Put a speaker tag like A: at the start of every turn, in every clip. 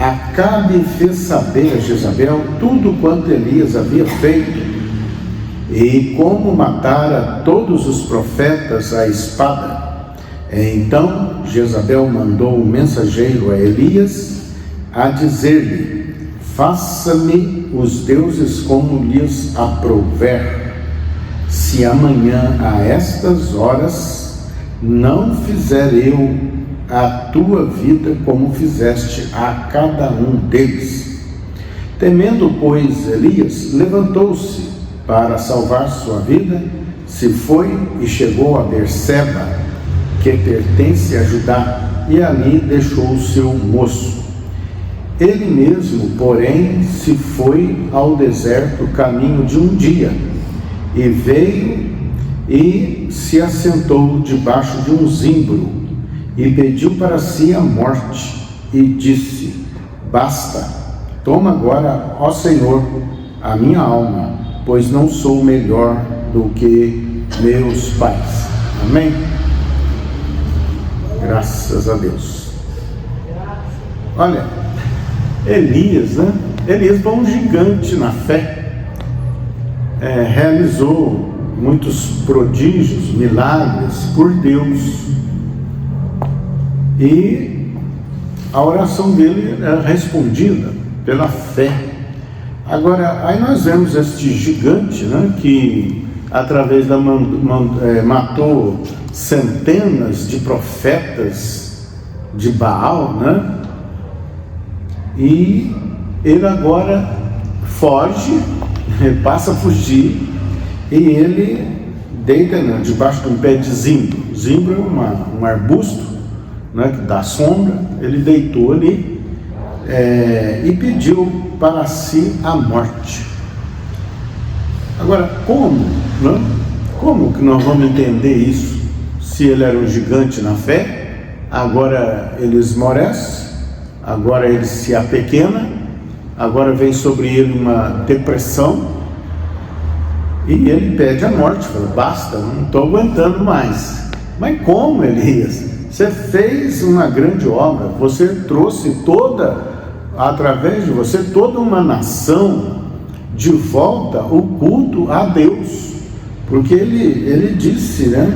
A: Acabe fez saber a Jezabel tudo quanto Elias havia feito e como matara todos os profetas à espada. Então Jezabel mandou um mensageiro a Elias a dizer-lhe: faça-me os deuses como lhes aprouver, se amanhã a estas horas não fizer eu a tua vida como fizeste a cada um deles. Temendo, pois, Elias, levantou-se para salvar sua vida, se foi e chegou a Berseba, que pertence a Judá, e ali deixou o seu moço. Ele mesmo, porém, se foi ao deserto caminho de um dia, e veio e se assentou debaixo de um zimbro, e pediu para si a morte, e disse: basta, toma agora, ó Senhor, a minha alma, pois não sou melhor do que meus pais. Amém? Graças a Deus. Olha, Elias, né? Elias foi um gigante na fé, realizou muitos prodígios, milagres por Deus, e a oração dele era respondida pela fé. Agora, aí nós vemos este gigante, né, que através da matou centenas de profetas de Baal, né? E ele agora foge, passa a fugir, e ele deita debaixo de um pé de zimbro. Zimbro é um arbusto, né, que dá sombra. Ele deitou ali e pediu para si a morte. Agora, como, né? Como que nós vamos entender isso? Se ele era um gigante na fé, agora ele esmorece, agora ele se apequena, agora vem sobre ele uma depressão, e ele pede a morte, fala: basta, não estou aguentando mais. Mas como, Elias? Você fez uma grande obra, você trouxe através de você, toda uma nação de volta o culto a Deus, porque ele disse, né?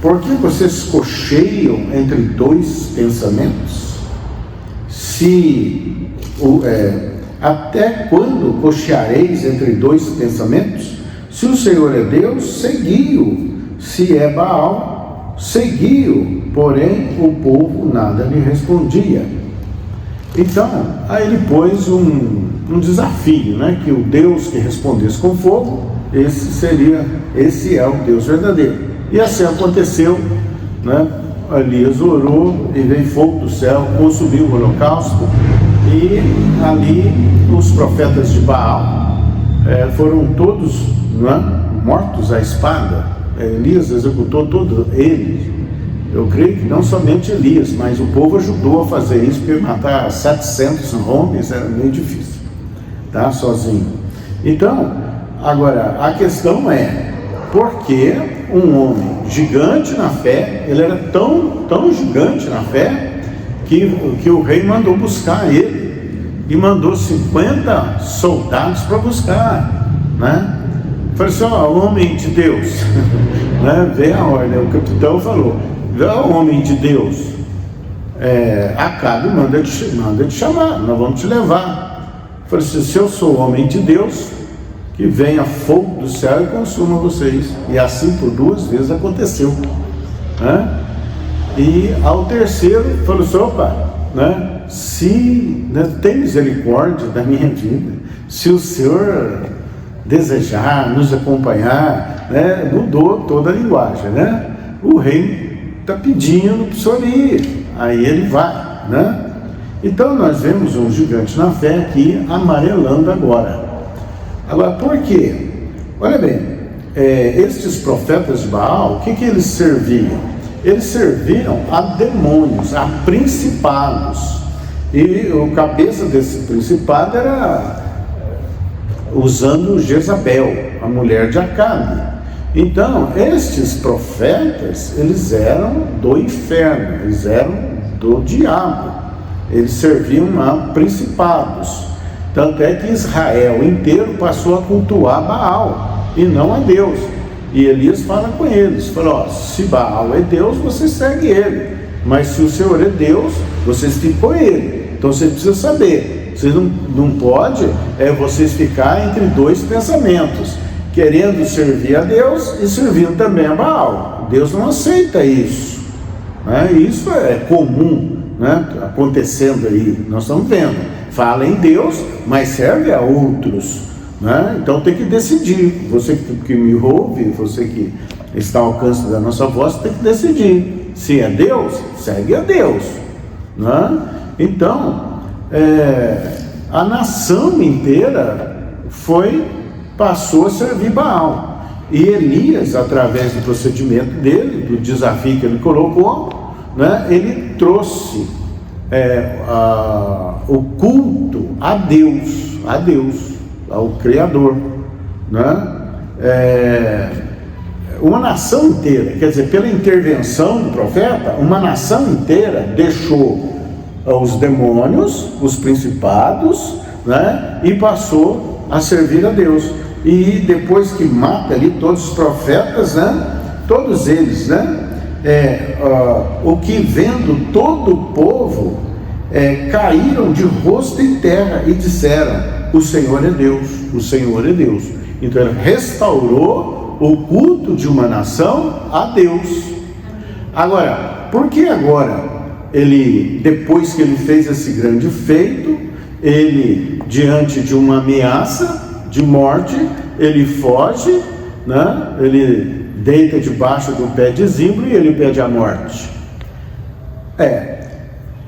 A: Por que vocês cocheiam entre dois pensamentos? Até quando cocheareis entre dois pensamentos? Se o Senhor é Deus, segui-o. Se é Baal, segui-o. Porém, o povo nada lhe respondia. Então, aí ele pôs um desafio, né? Que o Deus que respondesse com fogo, esse é o Deus verdadeiro. E assim aconteceu, né? Elias orou e veio fogo do céu, consumiu o holocausto, e ali os profetas de Baal foram todos, né, mortos à espada. Elias executou todos eles. Eu creio que não somente Elias, mas o povo ajudou a fazer isso, porque matar 700 homens era meio difícil, tá? Sozinho. Então, agora, a questão é: por que um homem gigante na fé, ele era tão gigante na fé, que o rei mandou buscar ele, e mandou 50 soldados para buscar, né? Falei assim: ó, homem de Deus, né? Vê a ordem, o capitão falou: ó, homem de Deus, Acabe manda te chamar, nós vamos te levar. Falei assim: se eu sou homem de Deus, que venha fogo do céu e consuma vocês. E assim por 2 vezes aconteceu, né? E ao terceiro falou assim: opa, né? Se, né, tem misericórdia da minha vida, se o Senhor desejar nos acompanhar, né? Mudou toda a linguagem, né? O rei está pedindo para o senhor ir, aí ele vai, né? Então nós vemos um gigante na fé aqui amarelando agora. Agora, por quê? Olha bem, estes profetas de Baal, o que eles serviam? Eles serviam a demônios, a principados, e o cabeça desse principado era usando Jezabel, a mulher de Acabe. Então, estes profetas, eles eram do inferno, eles eram do diabo. Eles serviam a principados. Tanto é que Israel inteiro passou a cultuar Baal e não a Deus. E Elias fala com eles, fala, se Baal é Deus, você segue ele, mas se o Senhor é Deus, vocês ficam com ele. Então você precisa saber, vocês não pode vocês ficar entre dois pensamentos, querendo servir a Deus e servindo também a Baal. Deus não aceita isso, né? Isso é comum, né? Acontecendo aí, nós estamos vendo, fala em Deus, mas serve a outros, né? Então tem que decidir. Você que me ouve, você que está ao alcance da nossa voz, tem que decidir. Se é Deus, segue a Deus, né? Então a nação inteira passou a servir Baal. E Elias, através do procedimento dele, do desafio que ele colocou, né, ele trouxe o culto a Deus, ao Criador, né? Uma nação inteira, quer dizer, pela intervenção do profeta, uma nação inteira deixou os demônios, os principados, né? E passou a servir a Deus. E depois que mata ali todos os profetas, né? Todos eles, né? O que vendo todo o povo caíram de rosto em terra e disseram: o Senhor é Deus, o Senhor é Deus. Então ele restaurou o culto de uma nação a Deus. Agora, por que agora depois que ele fez esse grande feito, ele, diante de uma ameaça de morte, ele foge, né? Ele deita debaixo do pé de zimbro e ele pede a morte?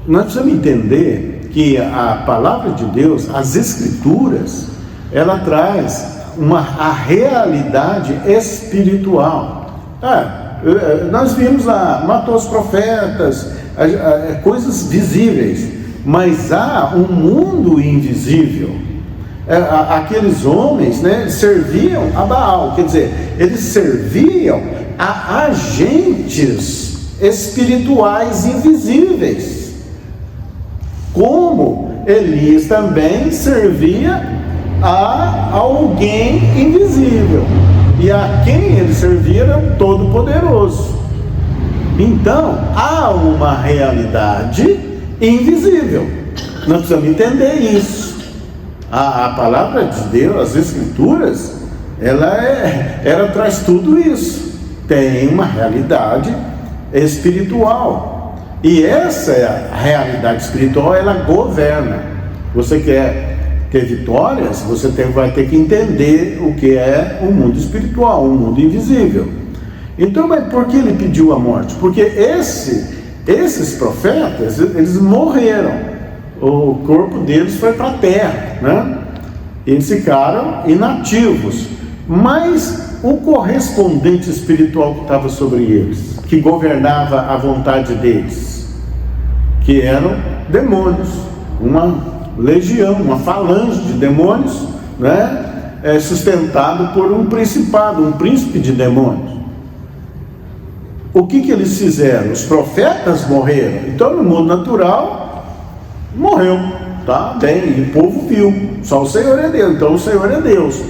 A: Nós precisamos entender que a palavra de Deus, as Escrituras, ela traz a realidade espiritual. Nós vimos lá, matou os profetas, coisas visíveis, mas há um mundo invisível. Aqueles homens, né, serviam a Baal, quer dizer, eles serviam a agentes espirituais invisíveis, como Elias também servia a alguém invisível, e a quem ele servia era o Todo-Poderoso. Então há uma realidade invisível, nós precisamos entender isso. A palavra de Deus, as Escrituras, ela traz tudo isso. Tem uma realidade espiritual, e essa realidade espiritual, ela governa. Você quer ter vitórias, você vai ter que entender o que é o mundo espiritual, o mundo invisível. Então, mas por que ele pediu a morte? Porque esses profetas, eles morreram, o corpo deles foi para a terra, né? Eles ficaram inativos, mas o correspondente espiritual que estava sobre eles, que governava a vontade deles, que eram demônios, uma legião, uma falange de demônios, né? Sustentado por um principado, um príncipe de demônios. O que eles fizeram? Os profetas morreram. Então, no mundo natural, morreu, tá bem, e o povo viu, só o Senhor é Deus. Então o Senhor é Deus.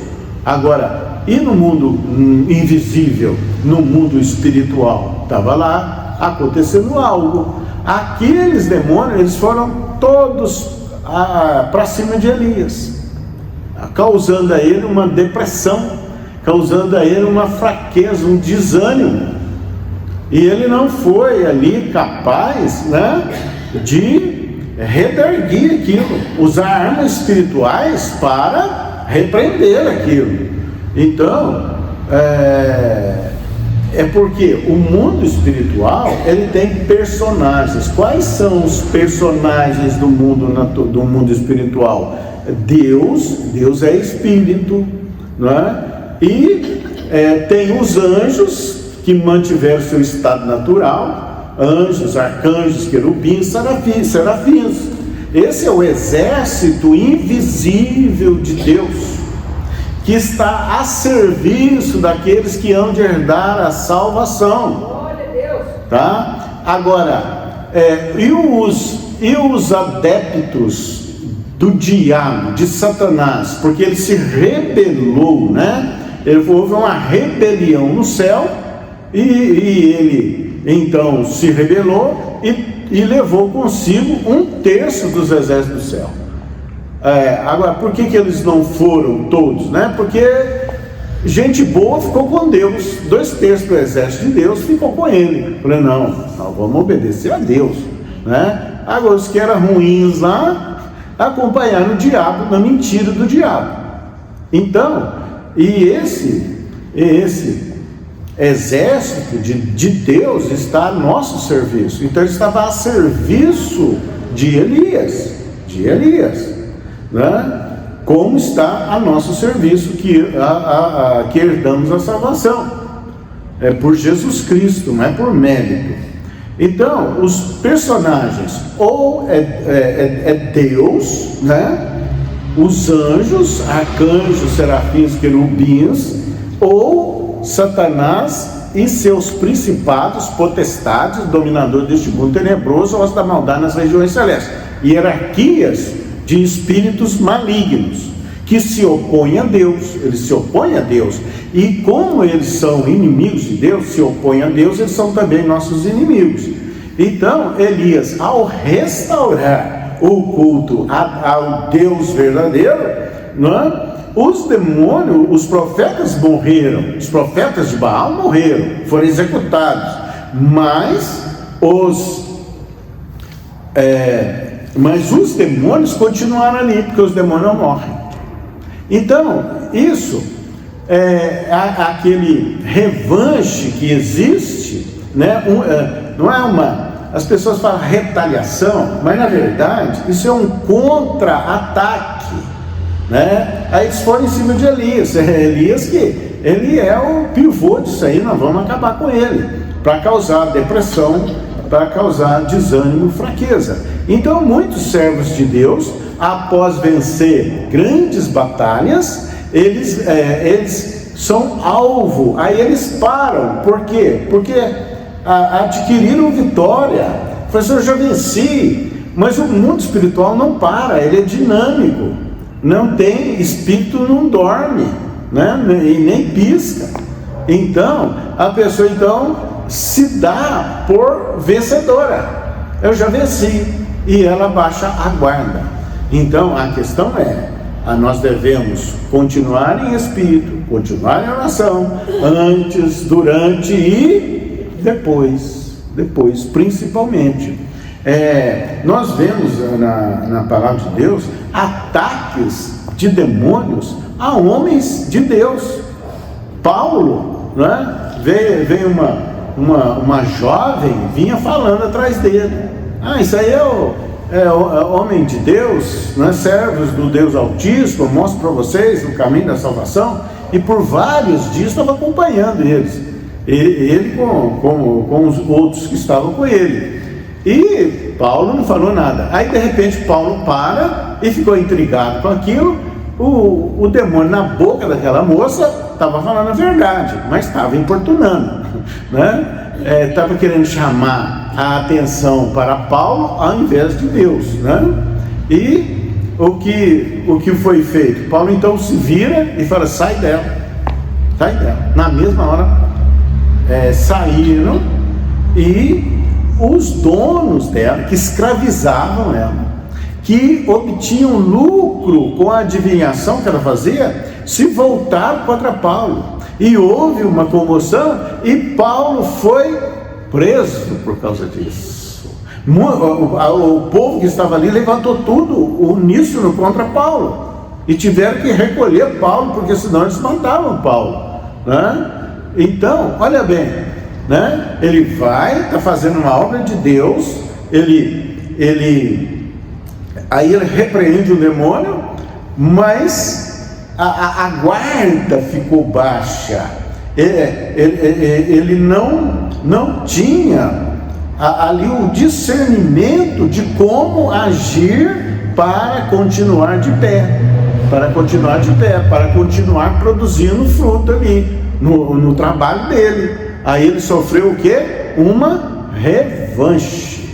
A: Agora, e no mundo invisível, no mundo espiritual, estava lá acontecendo algo. Aqueles demônios, eles foram todos para cima de Elias, causando a ele uma depressão, causando a ele uma fraqueza, um desânimo. E ele não foi ali capaz, né, de redarguir aquilo, usar armas espirituais para repreender aquilo. Então, porque o mundo espiritual, ele tem personagens. Quais são os personagens do mundo espiritual? Deus é espírito, não é? E tem os anjos que mantiveram seu estado natural, anjos, arcanjos, querubins, serafins. Esse é o exército invisível de Deus, que está a serviço daqueles que hão de herdar a salvação. Glória a Deus. Tá? Agora, E os adeptos do diabo, de Satanás, porque ele se rebelou, né? Houve uma rebelião no céu, e ele então se rebelou e levou consigo 1/3 dos exércitos do céu. Agora, por que eles não foram todos, né? Porque gente boa ficou com Deus, 2/3 do exército de Deus ficou com ele. Falei, não, nós vamos obedecer a Deus, né? Agora, os que eram ruins lá acompanharam o diabo na mentira do diabo. Então, e esse exército de Deus está a nosso serviço. Então ele estava a serviço de Elias, né? Como está a nosso serviço, que herdamos a salvação, é por Jesus Cristo, não é por mérito. Então os personagens, ou é Deus, né? Os anjos, arcanjos, serafins, querubins, ou Satanás e seus principados, potestades, dominador deste mundo tenebroso, ou da maldade nas regiões celestes, hierarquias de espíritos malignos que se opõem a Deus. Eles se opõem a Deus, e como eles são inimigos de Deus, se opõem a Deus, eles são também nossos inimigos. Então Elias, ao restaurar o culto ao Deus verdadeiro, não? Os demônios, os profetas morreram, os profetas de Baal morreram, foram executados, mas os demônios continuaram ali, porque os demônios não morrem. Então, isso é aquele revanche que existe, né? Não é uma... As pessoas falam retaliação, mas na verdade isso é um contra-ataque, né? Aí eles foram em cima de Elias. Elias, que ele é o pivô disso aí, nós vamos acabar com ele, para causar depressão, para causar desânimo, fraqueza. Então muitos servos de Deus, após vencer grandes batalhas, eles são alvo, aí eles param. Por quê? Porque adquiriram vitória. Falei, eu já venci. Mas o mundo espiritual não para, ele é dinâmico, não tem espírito, não dorme, né? E nem pisca. Então a pessoa se dá por vencedora. Eu já venci, e ela baixa a guarda. Então a questão nós devemos continuar em espírito, continuar em oração, antes, durante e depois, principalmente. Nós vemos na palavra de Deus ataques de demônios a homens de Deus. Paulo, né? Veio uma jovem, vinha falando atrás dele. Isso aí é homem de Deus, né? Servos do Deus Altíssimo, mostro para vocês o caminho da salvação. E por vários dias estava acompanhando eles. Ele com os outros que estavam com ele. E Paulo não falou nada. Aí de repente Paulo para e ficou intrigado com aquilo. O demônio na boca daquela moça estava falando a verdade, mas estava importunando, né? Estava querendo chamar a atenção para Paulo ao invés de Deus, né? E o que foi feito? Paulo então se vira e fala, sai dela. Na mesma hora saíram, e os donos dela, que escravizavam ela, que obtinham lucro com a adivinhação que ela fazia, se voltaram contra Paulo, e houve uma comoção, e Paulo foi preso por causa disso. O povo que estava ali levantou tudo uníssono contra Paulo, e tiveram que recolher Paulo, porque senão eles matavam Paulo, né? Então, olha bem, né? Ele está fazendo uma obra de Deus, aí ele repreende o demônio, mas a guarda ficou baixa. Ele não tinha ali o discernimento de como agir para continuar de pé, para continuar produzindo fruto ali no trabalho dele. Aí ele sofreu o quê? Uma revanche.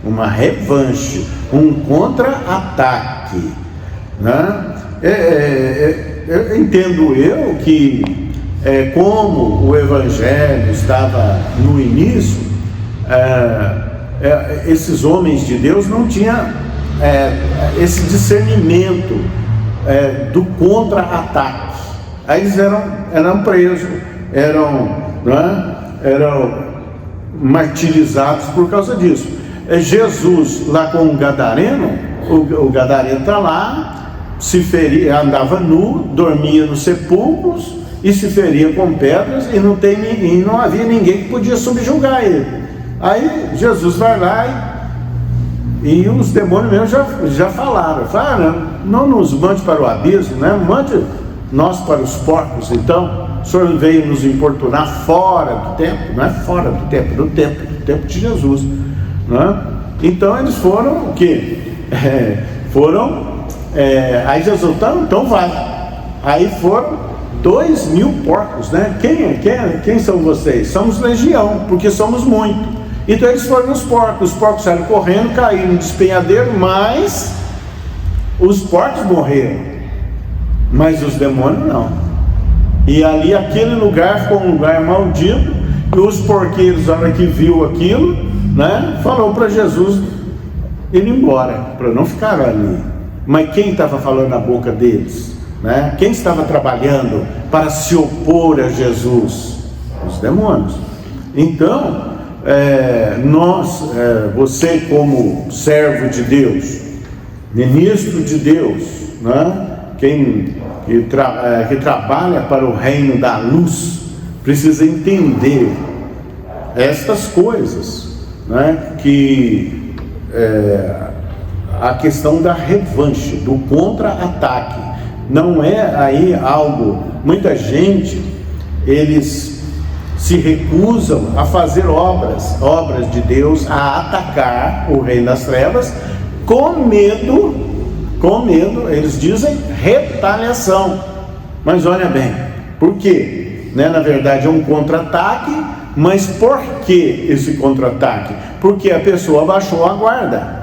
A: uma revanche, um contra-ataque, né? Entendo eu que, como o Evangelho estava no início, esses homens de Deus não tinham esse discernimento do contra-ataque. Aí eles eram presos, eram martirizados por causa disso. Jesus lá com o Gadareno, o Gadareno está lá, se feria, andava nu, dormia nos sepulcros e se feria com pedras, e não havia ninguém que podia subjugar ele. Aí Jesus vai lá e os demônios mesmo já falaram, não nos mande para o abismo, né? Mande nós para os porcos. Então o Senhor veio nos importunar fora do templo, não é fora do templo, do templo de Jesus, né? Então eles foram o quê? Aí Jesus, então vai. Aí foram 2.000 porcos, né? Quem são vocês? Somos legião, porque somos muito. Então eles foram nos porcos, os porcos saíram correndo, caíram no despenhadeiro, mas os porcos morreram, mas os demônios não. E ali aquele lugar ficou um lugar maldito, e os porqueiros, na hora que viu aquilo, né, falou para Jesus ir embora, para não ficar ali. Mas quem estava falando na boca deles, né? Quem estava trabalhando para se opor a Jesus? Os demônios. Então você como servo de Deus, ministro de Deus, né? Que trabalha para o reino da luz, precisa entender estas coisas, né? Que a questão da revanche, do contra-ataque, não é aí algo, muita gente, eles se recusam a fazer obras de Deus, a atacar o reino das trevas, com medo, eles dizem retaliação. Mas olha bem, por quê? Né? Na verdade é um contra-ataque, mas por que esse contra-ataque? Porque a pessoa baixou a guarda.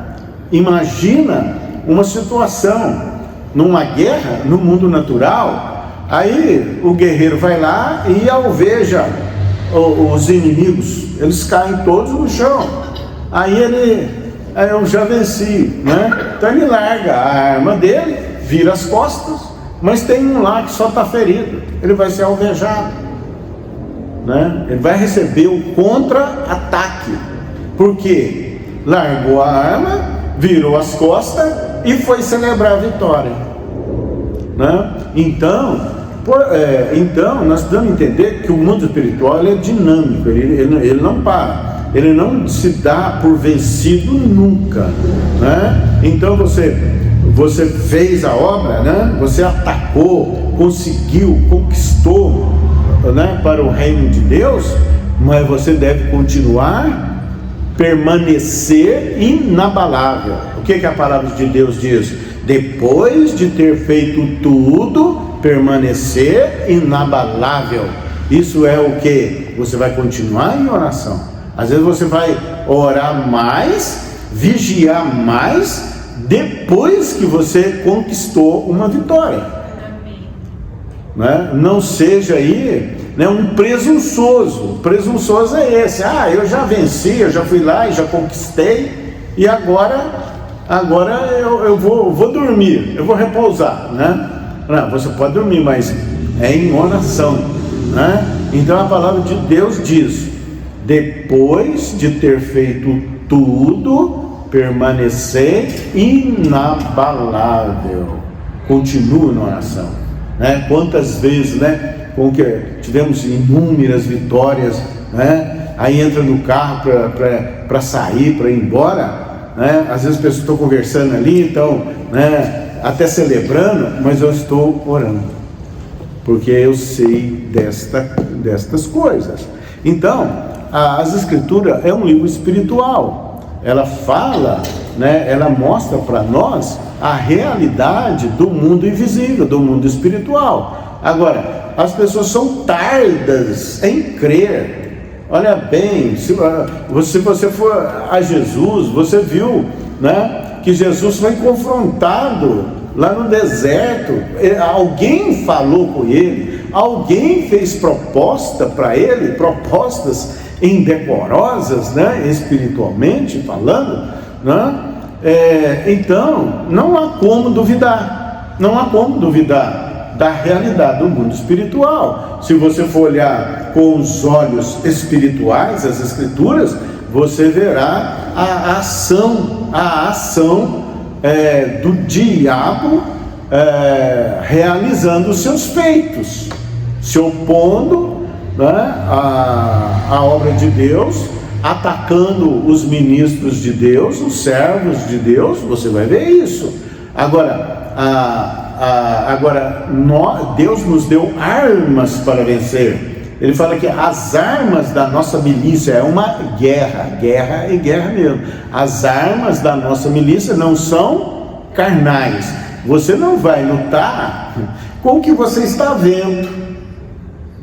A: Imagina uma situação numa guerra, no mundo natural, aí o guerreiro vai lá e alveja os inimigos, eles caem todos no chão. Aí eu já venci, né? Então ele larga a arma dele, vira as costas, mas tem um lá que só está ferido, ele vai ser alvejado, né? Ele vai receber o contra-ataque, porque largou a arma, virou as costas e foi celebrar a vitória, né? Então nós precisamos entender que o mundo espiritual é dinâmico, ele não para, ele não se dá por vencido nunca, né? Então você fez a obra, né? Você atacou, conseguiu, conquistou, né? Para o reino de Deus, mas você deve continuar, permanecer inabalável. O que a palavra de Deus diz? Depois de ter feito tudo, permanecer inabalável. Isso é o que? Você vai continuar em oração. Às vezes você vai orar mais, vigiar mais, depois que você conquistou uma vitória, né? Não seja aí, né, um presunçoso. Presunçoso é esse: eu já venci, eu já fui lá e já conquistei, e agora eu vou dormir, eu vou repousar, né? Não, você pode dormir, mas é em oração, né? Então a palavra de Deus diz: depois de ter feito tudo, permanecer inabalável. Continua na oração, né? Quantas vezes, né, com que tivemos inúmeras vitórias, né? Aí entra no carro para sair, para ir embora, né? Às vezes as pessoas estão conversando ali, então, né, até celebrando, mas eu estou orando, porque eu sei destas coisas. Então, as Escrituras é um livro espiritual. Ela fala, né, ela mostra para nós a realidade do mundo invisível, do mundo espiritual. Agora, as pessoas são tardas em crer. Olha bem, se você for a Jesus, você viu, né, que Jesus foi confrontado lá no deserto. Alguém falou com ele, alguém fez proposta para ele, propostas indecorosas, né, espiritualmente falando, né? Então não há como duvidar, da realidade do mundo espiritual. Se você for olhar com os olhos espirituais as Escrituras, você verá a ação do diabo realizando os seus feitos, se opondo, né, à obra de Deus, atacando os ministros de Deus, os servos de Deus. Você vai ver isso. Agora, Deus nos deu armas para vencer. Ele fala que as armas da nossa milícia é uma guerra e guerra mesmo. As armas da nossa milícia não são carnais. Você não vai lutar com o que você está vendo,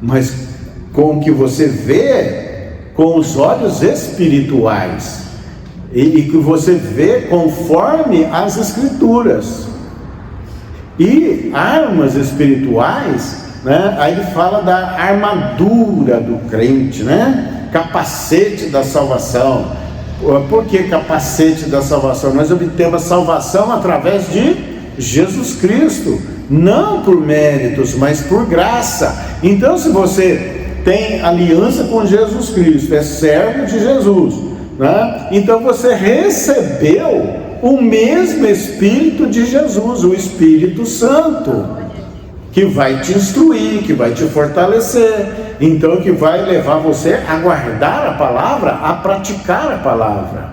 A: mas com o que você vê com os olhos espirituais, e que você vê conforme as Escrituras. E armas espirituais, né? Aí ele fala da armadura do crente, né? Capacete da salvação. Por que capacete da salvação? Nós obtemos a salvação através de Jesus Cristo, não por méritos, mas por graça. Então, se você tem aliança com Jesus Cristo, é servo de Jesus, né? Então você recebeu o mesmo Espírito de Jesus, o Espírito Santo, que vai te instruir, que vai te fortalecer, então que vai levar você a guardar a palavra, a praticar a palavra,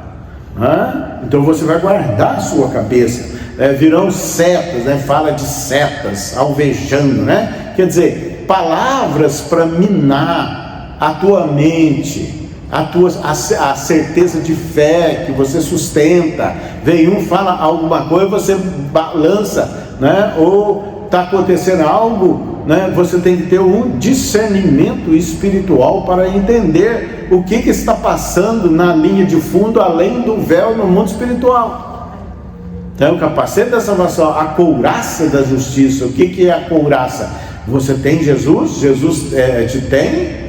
A: né? Então você vai guardar a sua cabeça. Virão setas, né? Fala de setas alvejando, né? Quer dizer, palavras para minar a tua mente, a certeza de fé que você sustenta. Vem um, fala alguma coisa, você balança, né? Ou está acontecendo algo, né? Você tem que ter um discernimento espiritual para entender o que está passando na linha de fundo, além do véu, no mundo espiritual. Então, o capacete da salvação, a couraça da justiça. O que é a couraça? Você tem Jesus, Jesus te tem,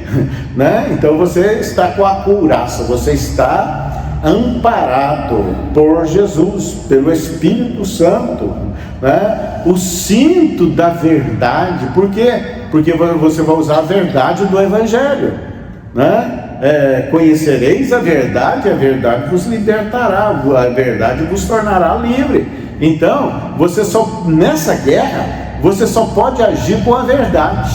A: né? Então você está com a couraça, você está amparado por Jesus, pelo Espírito Santo, né? O cinto da verdade. Por quê? Porque você vai usar a verdade do Evangelho, né? Conhecereis a verdade vos libertará, a verdade vos tornará livre. Então, nessa guerra, você só pode agir com a verdade.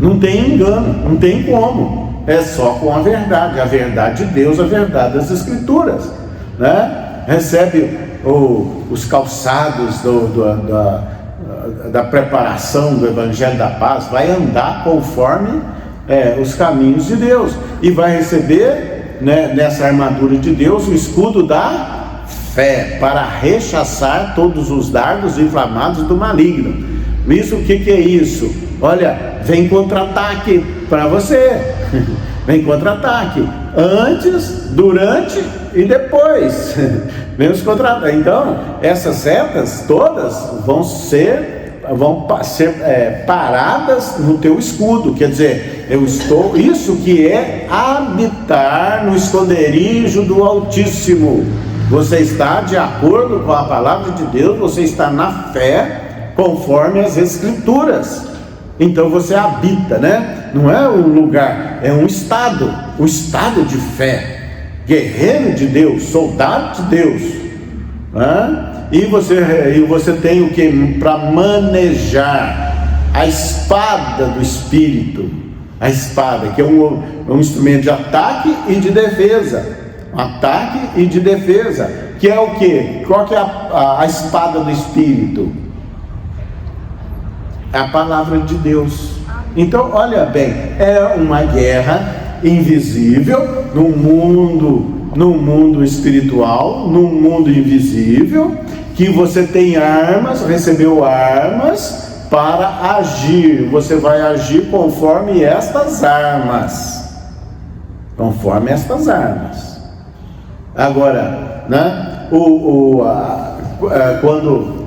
A: Não tem engano, não tem como. É só com a verdade de Deus, a verdade das Escrituras, né? Recebe os calçados da preparação do Evangelho da Paz, vai andar conforme os caminhos de Deus, e vai receber, né, nessa armadura de Deus, o escudo da fé, para rechaçar todos os dardos inflamados do maligno. Isso, o que é isso? Olha, vem contra-ataque para você. Vem contra-ataque antes, durante e depois. Vem os contra-ataques. Então, essas setas todas vão ser paradas no teu escudo. Quer dizer, isso que é habitar no esconderijo do Altíssimo. Você está de acordo com a palavra de Deus, você está na fé, conforme as Escrituras. Então você habita, né? Não é um lugar, é um estado de fé, guerreiro de Deus, soldado de Deus, né? E você tem o que? Para manejar a espada do Espírito, a espada que é um instrumento de ataque e de defesa. Ataque e de defesa, que é o que? Qual que é a espada do Espírito? A palavra de Deus. Então, olha bem, é uma guerra invisível no mundo espiritual, no mundo invisível, que você tem armas, recebeu armas para agir. Você vai agir conforme estas armas. conforme estas armas. Agora, né, quando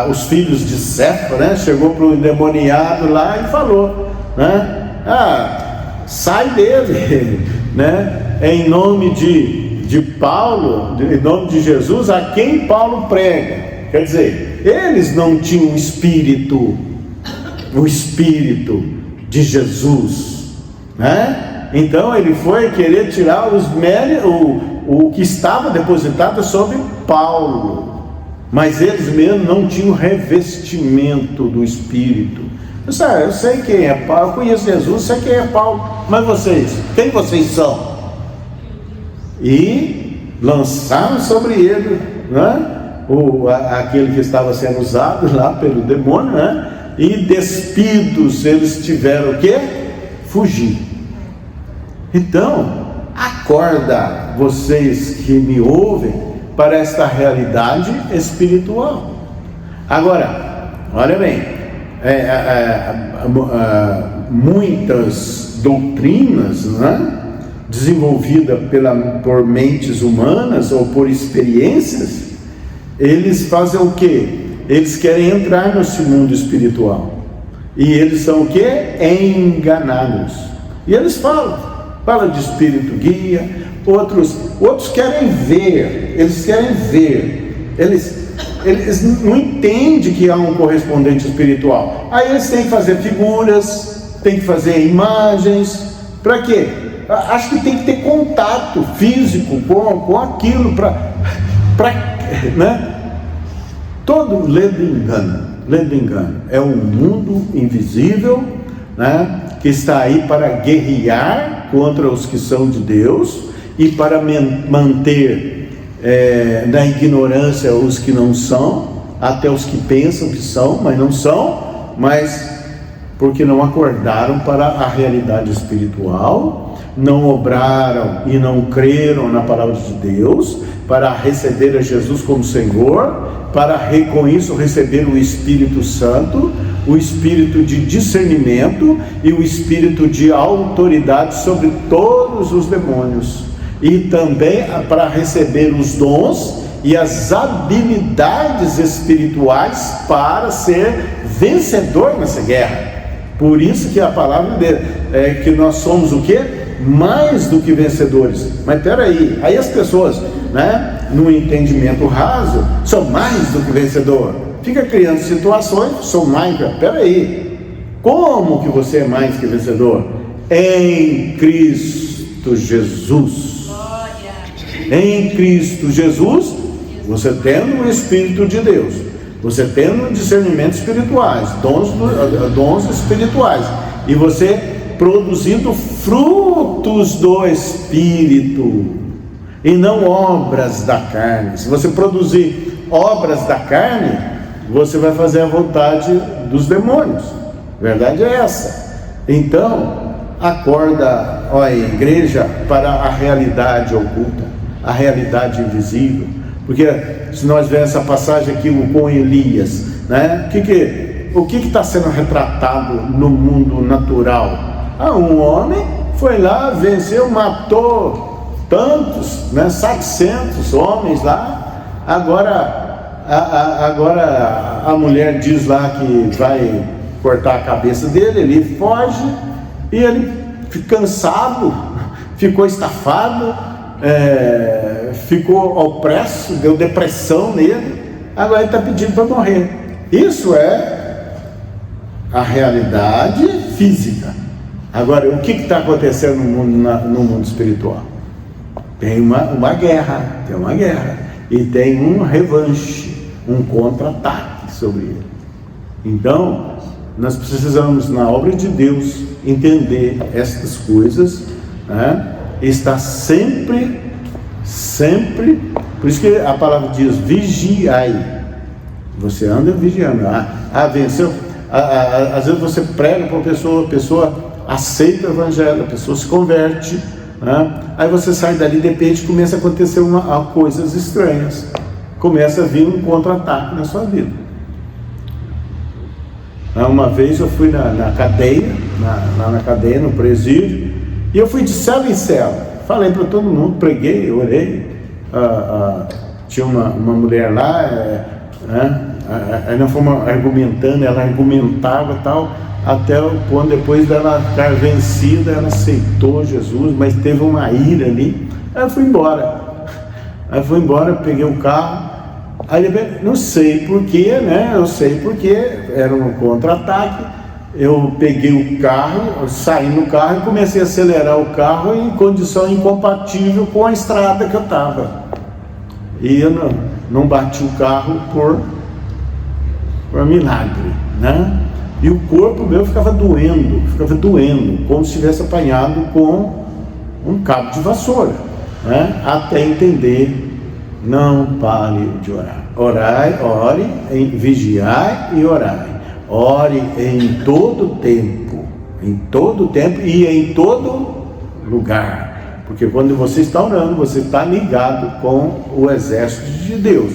A: os filhos de Cefa, né, chegou para o endemoniado lá e falou, né, sai dele, né, em nome de Paulo, em nome de Jesus, a quem Paulo prega. Quer dizer, eles não tinham o Espírito de Jesus, né? Então ele foi querer tirar os méritos, o que estava depositado sobre Paulo, mas eles mesmos não tinham revestimento do Espírito. Eu sei quem é Paulo, eu conheço Jesus, sei quem é Paulo, mas vocês, quem vocês são? E lançaram sobre ele, né, aquele que estava sendo usado lá pelo demônio, né? E despidos, eles tiveram o quê? Fugir. Então, acorda vocês que me ouvem para esta realidade espiritual. Agora, olha bem, muitas doutrinas, né, desenvolvidas por mentes humanas ou por experiências, eles fazem o quê? Eles querem entrar nesse mundo espiritual, e eles são o quê? Enganados. E eles falam de espírito guia. Outros querem ver, eles não entendem que há um correspondente espiritual. Aí eles têm que fazer figuras, têm que fazer imagens. Para quê? Acho que tem que ter contato físico com aquilo né? Todo ledo engano é um mundo invisível, né, que está aí para guerrear contra os que são de Deus e para manter na ignorância os que não são, até os que pensam que são, mas não são, mas porque não acordaram para a realidade espiritual, não obraram e não creram na palavra de Deus, para receber a Jesus como Senhor, para com isso receber o Espírito Santo, o Espírito de discernimento e o Espírito de autoridade sobre todos os demônios, e também para receber os dons e as habilidades espirituais para ser vencedor nessa guerra. Por isso que a palavra é que nós somos o quê? Mais do que vencedores. Mas peraí, aí as pessoas, né, no entendimento raso, são mais do que vencedor, fica criando situações, são mais. Peraí, como que você é mais que vencedor? Em Cristo Jesus. Em Cristo Jesus, você tendo o Espírito de Deus, você tendo discernimento espirituais, dons espirituais, e você produzindo frutos do Espírito e não obras da carne. Se você produzir obras da carne, você vai fazer a vontade dos demônios. A verdade é essa. Então, acorda, ó igreja, para a realidade oculta, a realidade invisível. Porque se nós vemos essa passagem aqui com Elias, né? O que está sendo retratado no mundo natural? Um homem foi lá, venceu, matou tantos, né, 700 homens lá. Agora a mulher diz lá que vai cortar a cabeça dele, ele foge, e ele fica cansado, ficou estafado, ficou opresso, deu depressão nele, agora ele está pedindo para morrer. Isso é a realidade física. Agora, o que está acontecendo no mundo espiritual? Tem uma guerra, e tem um revanche, um contra-ataque sobre ele. Então, nós precisamos, na obra de Deus, entender estas coisas, né? Está sempre, por isso que a palavra diz, vigiai. Você anda vigiando. Venceu. Às vezes você prega para a pessoa aceita o evangelho, a pessoa se converte, né? Aí você sai dali, de repente começa a acontecer coisas estranhas, começa a vir um contra-ataque na sua vida. Uma vez eu fui na cadeia, na cadeia, no presídio, e eu fui de cela em cela, falei para todo mundo, preguei, orei. Tinha uma mulher lá, aí nós fomos argumentando, ela argumentava e tal, até o ponto, depois dela ficar vencida, ela aceitou Jesus, mas teve uma ira ali. Aí eu fui embora, peguei o carro, aí não sei porquê, né? Eu sei porque era um contra-ataque. Eu peguei o carro, saí no carro e comecei a acelerar o carro em condição incompatível com a estrada que eu estava. E eu não bati o carro por milagre, né? E o corpo meu ficava doendo, como se tivesse apanhado com um cabo de vassoura, né? Até entender, não pare de orar. Ore, vigiai e orai. Ore em todo tempo e em todo lugar, porque quando você está orando, você está ligado com o exército de Deus.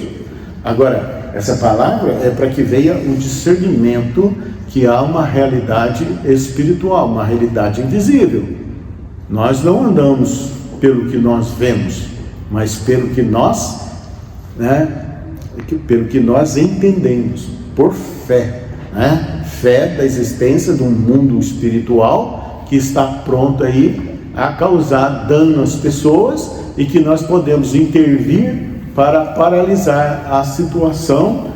A: Agora, essa palavra é para que venha o discernimento que há uma realidade espiritual, uma realidade invisível. Nós não andamos pelo que nós vemos, mas pelo que nós, pelo que nós entendemos, por fé. Fé da existência de um mundo espiritual que está pronto aí a causar dano às pessoas e que nós podemos intervir para paralisar a situação,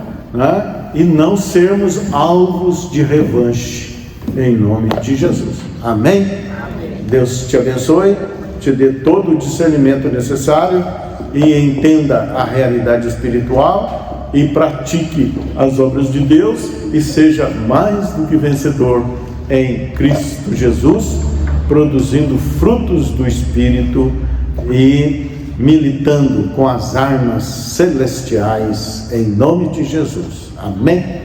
A: e não sermos alvos de revanche, em nome de Jesus. Amém? Amém. Deus te abençoe, te dê todo o discernimento necessário e entenda a realidade espiritual e pratique as obras de Deus e seja mais do que vencedor em Cristo Jesus, produzindo frutos do Espírito e militando com as armas celestiais em nome de Jesus. Amém?